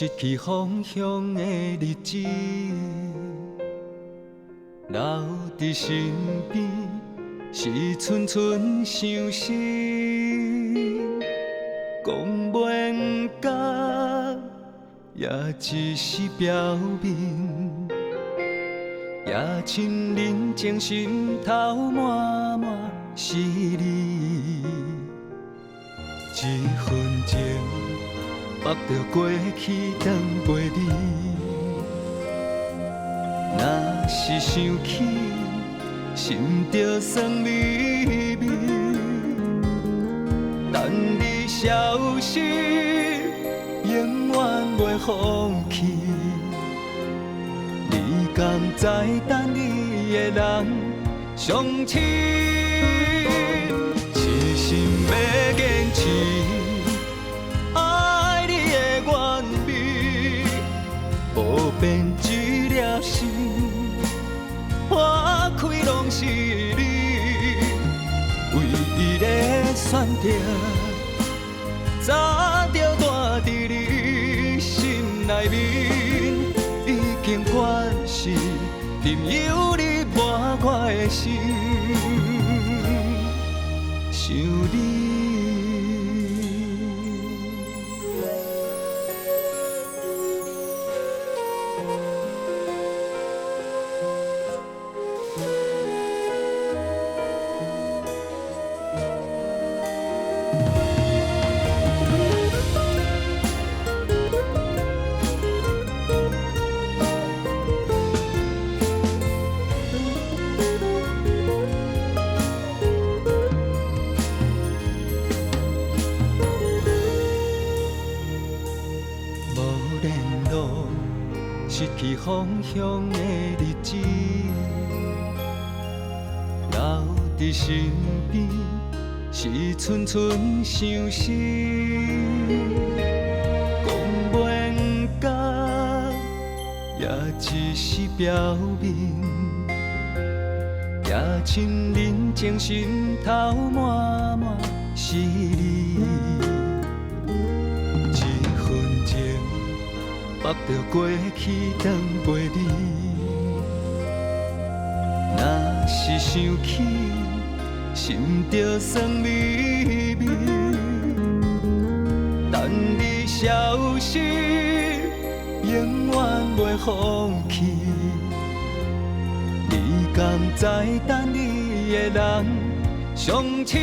失去方向的日子，留伫身边是寸寸相思。讲袂甲，也只是表面，也亲认真心头满满是你。一分情，目着过去转陪你。若是想起，心着酸微微。等你消失，永远袂放弃。你敢知等你的人上痴？痴心要坚持爱你的原味，无变一粒心，花开拢是你。唯一的选择，早就住伫你心内面，已经惯势，任由你抹我的心，想你。失去方向的日子，留伫身边是寸寸相思。讲袂甲，也只是表面，也亲认真心头满满是你。一分情。目着过去转陪你，若是想起，心着酸微微。等你消失，永远袂放弃。你敢知等你的人上痴？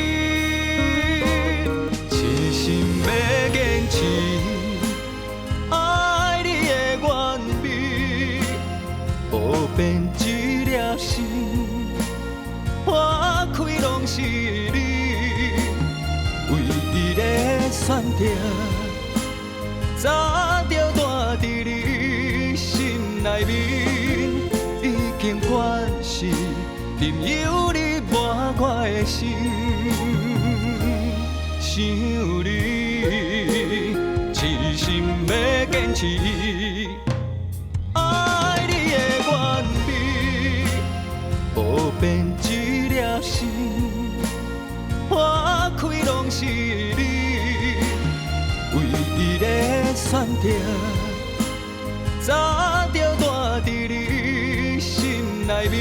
痴心要坚持。原味，无变一粒心，花开拢是你。唯一的选择，早就住伫你心内面，已经惯势，任由你抹我的心，想你，痴心要坚持。爱你的原味，无变一粒心，花开拢是你。唯一的选择，早就住伫你心内面，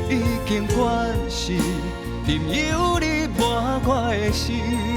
已经惯势，任由你抹我的心。